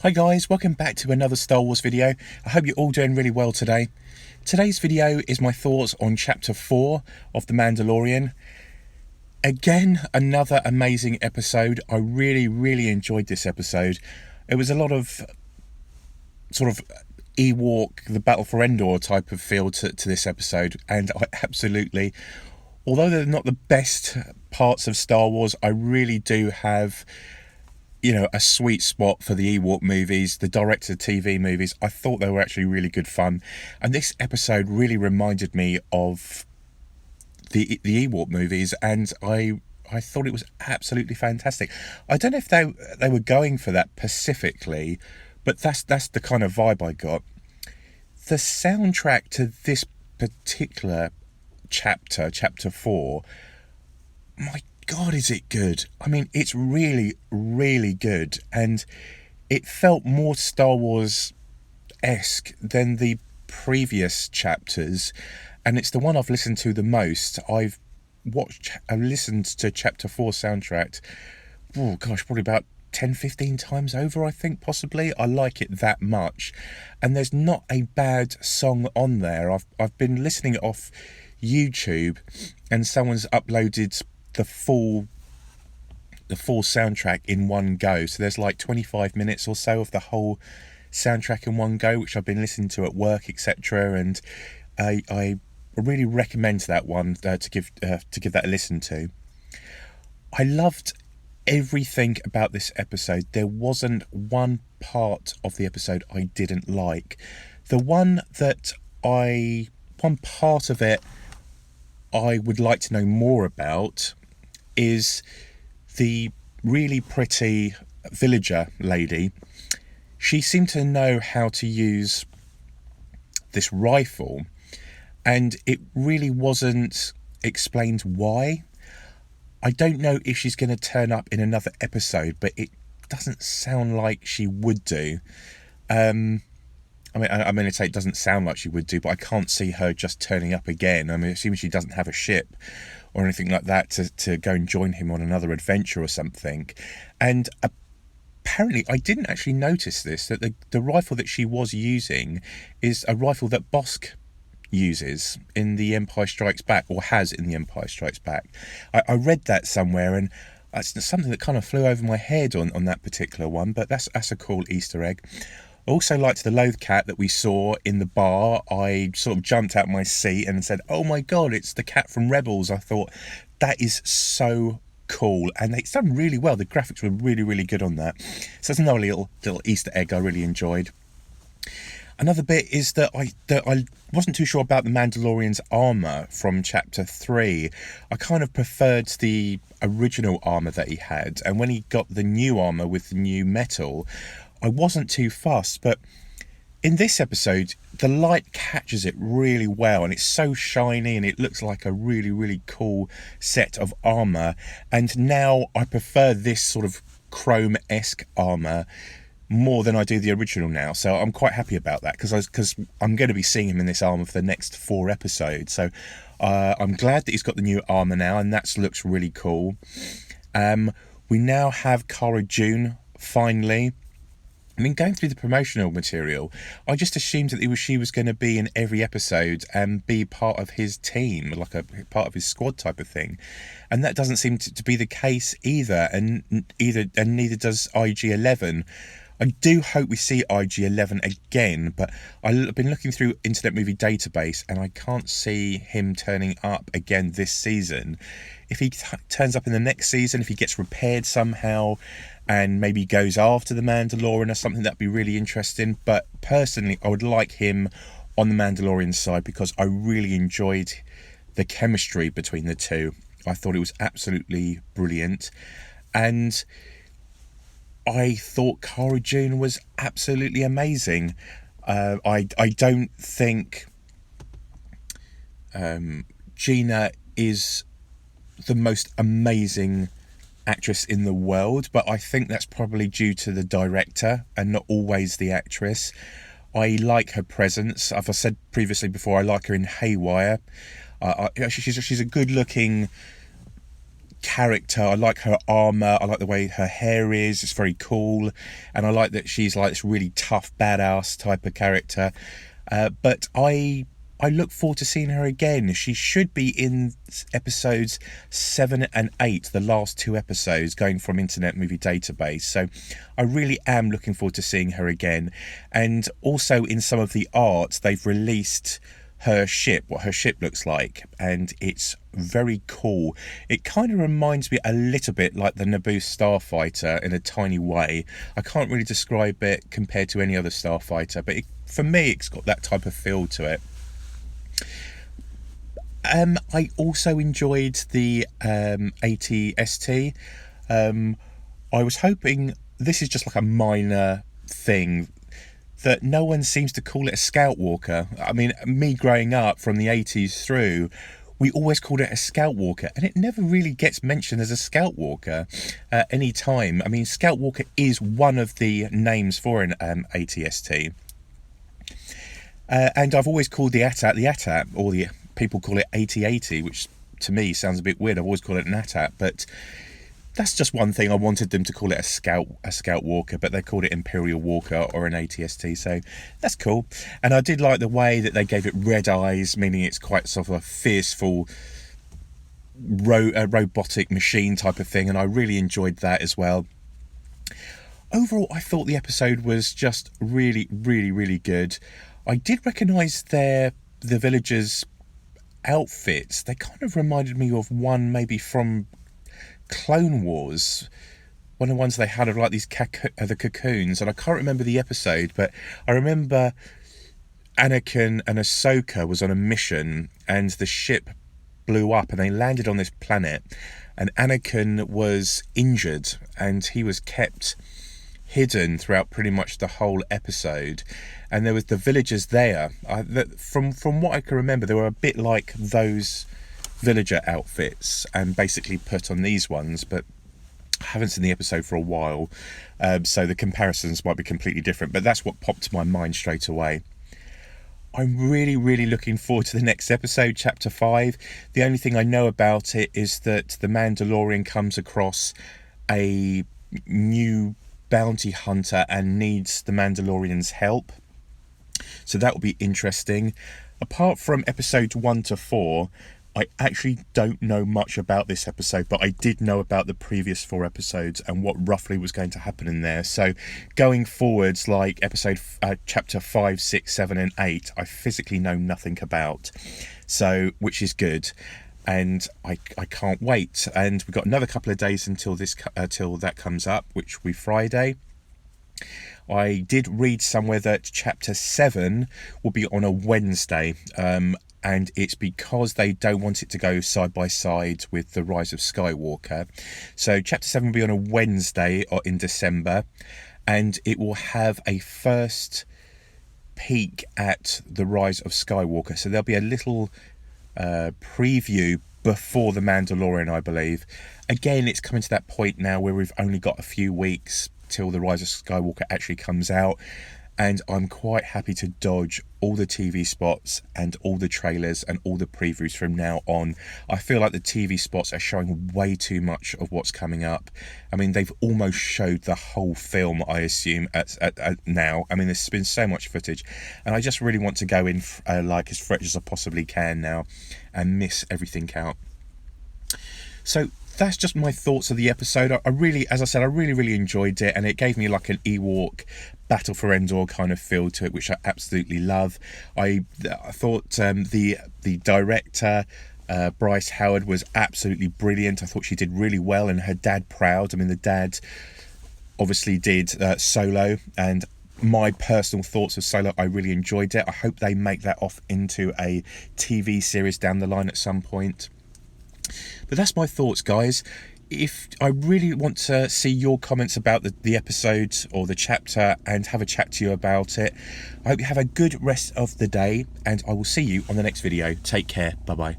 Hi guys, welcome back to another Star Wars video. I hope you're all doing really well today. Today's video is my thoughts on Chapter 4 of The Mandalorian. Again, another amazing episode. I really enjoyed this episode. It was a lot of sort of Ewok, the Battle for Endor type of feel to this episode, and I absolutely, although they're not the best parts of Star Wars, I really do have a sweet spot for the Ewok movies, the direct-to-TV movies. I thought they were actually really good fun. And this episode really reminded me of the Ewok movies, and I thought it was absolutely fantastic. I don't know if they were going for that specifically, but that's the kind of vibe I got. The soundtrack to this particular chapter 4, my God, is it good? I mean, it's really good, and it felt more Star Wars-esque than the previous chapters, and it's the one I've listened to the most. I've listened to Chapter 4 soundtrack, probably about 10-15 times over, I think, possibly. I like it that much, and there's not a bad song on there. I've been listening off YouTube, and someone's uploaded the full soundtrack in one go, so there's like 25 minutes or so of the whole soundtrack in one go, which I've been listening to at work, etc. And I really recommend that one to give that a listen to. I loved everything about this episode. There wasn't one part of the episode I didn't like. One part of it I would like to know more about is the really pretty villager lady. She seemed to know how to use this rifle, and it really wasn't explained why. I don't know if she's going to turn up in another episode, but it doesn't sound like she would do. I mean, I'd say it doesn't sound like she would do, but I can't see her just turning up again. I mean, assuming she doesn't have a ship or anything like that to go and join him on another adventure or something. And apparently, I didn't actually notice this, that the rifle that she was using is a rifle that Bosk uses in The Empire Strikes Back, or has in The Empire Strikes Back. I read that somewhere, and that's something that kind of flew over my head on that particular one, but that's a cool Easter egg. I also liked the Loth cat that we saw in the bar. I sort of jumped out my seat and said, "Oh my God, it's the cat from Rebels." I thought, that is so cool, and it's done really well. The graphics were really good on that. So that's another little Easter egg I really enjoyed. Another bit is that I wasn't too sure about the Mandalorian's armor from Chapter 3. I kind of preferred the original armor that he had, and when he got the new armor with the new metal, I wasn't too fussed. But in this episode, the light catches it really well, and it's so shiny, and it looks like a really cool set of armor. And now I prefer this sort of chrome-esque armor more than I do the original now, so I'm quite happy about that, because I'm going to be seeing him in this armor for the next 4 episodes. So I'm glad that he's got the new armor now, and that looks really cool. We now have Cara June finally. I mean, going through the promotional material, I just assumed that she was going to be in every episode and be part of his team, like a part of his squad type of thing, and that doesn't seem to be the case either. And neither does IG-11. I do hope we see IG-11 again, but I've been looking through Internet Movie Database, and I can't see him turning up again this season. If he turns up in the next season, if he gets repaired somehow, and maybe goes after the Mandalorian or something, that'd be really interesting. But personally, I would like him on the Mandalorian side, because I really enjoyed the chemistry between the two. I thought it was absolutely brilliant, and I thought Cara June was absolutely amazing. I don't think Gina is the most amazing actress in the world, but I think that's probably due to the director and not always the actress. I like her presence. As I said previously before, I like her in Haywire. She's a good looking character. I like her armor. I like the way her hair is. It's very cool. And I like that she's like this really tough, badass type of character. But I look forward to seeing her again. She should be in episodes 7 and 8, the last 2 episodes, going from Internet Movie Database. So I really am looking forward to seeing her again. And also in some of the art, they've released her ship, what her ship looks like, and it's very cool. It kind of reminds me a little bit like the Naboo starfighter in a tiny way. I can't really describe it compared to any other starfighter, but for me it's got that type of feel to it. I also enjoyed the ATST. I was hoping, this is just like a minor thing, that no one seems to call it a Scout Walker. I mean, me growing up from the 80s through, we always called it a Scout Walker, and it never really gets mentioned as a Scout Walker any time. I mean, Scout Walker is one of the names for an ATST. And I've always called the AT-AT, or the people call it AT-AT, which to me sounds a bit weird. I've always called it an AT-AT, but that's just one thing. I wanted them to call it a Scout Walker, but they called it Imperial Walker or an ATST, so that's cool. And I did like the way that they gave it red eyes, meaning it's quite sort of a fearful robotic machine type of thing, and I really enjoyed that as well. Overall, I thought the episode was just really, really, really good. I did recognise the villagers' outfits. They kind of reminded me of one maybe from Clone Wars, one of the ones they had of like these the cocoons, and I can't remember the episode, but I remember Anakin and Ahsoka was on a mission and the ship blew up and they landed on this planet, and Anakin was injured and he was kept hidden throughout pretty much the whole episode, and there was the villagers there. From what I can remember, they were a bit like those villager outfits and basically put on these ones, but I haven't seen the episode for a while, so the comparisons might be completely different, but that's what popped to my mind straight away. I'm really, really looking forward to the next episode, Chapter 5. The only thing I know about it is that the Mandalorian comes across a new bounty hunter and needs the Mandalorian's help, so that will be interesting. Apart from episodes 1 to 4, I actually don't know much about this episode, but I did know about the previous 4 episodes and what roughly was going to happen in there. So going forwards, like chapter 5, 6, 7 and 8, I physically know nothing about, so which is good, and I can't wait. And we've got another couple of days until till that comes up, which will be Friday. I did read somewhere that chapter 7 will be on a Wednesday, and it's because they don't want it to go side by side with The Rise of Skywalker. So chapter 7 will be on a Wednesday or in December, and it will have a first peek at The Rise of Skywalker. So there'll be a little preview before The Mandalorian, I believe. Again, it's coming to that point now where we've only got a few weeks till The Rise of Skywalker actually comes out, and I'm quite happy to dodge all the TV spots and all the trailers and all the previews from now on. I feel like the TV spots are showing way too much of what's coming up. I mean, they've almost showed the whole film, I assume, at now. I mean, there's been so much footage, and I just really want to go in like as fresh as I possibly can now and miss everything out. So that's just my thoughts of the episode. I really, as I said, I really, really enjoyed it, and it gave me like an Ewok Battle for Endor kind of feel to it, which I absolutely love. I thought the director, Bryce Howard, was absolutely brilliant. I thought she did really well, and her dad proud. I mean, the dad obviously did Solo, and my personal thoughts of Solo, I really enjoyed it. I hope they make that off into a TV series down the line at some point. But that's my thoughts, guys. If I really want to see your comments about the episode or the chapter and have a chat to you about it. I hope you have a good rest of the day, and I will see you on the next video. Take care. Bye-bye.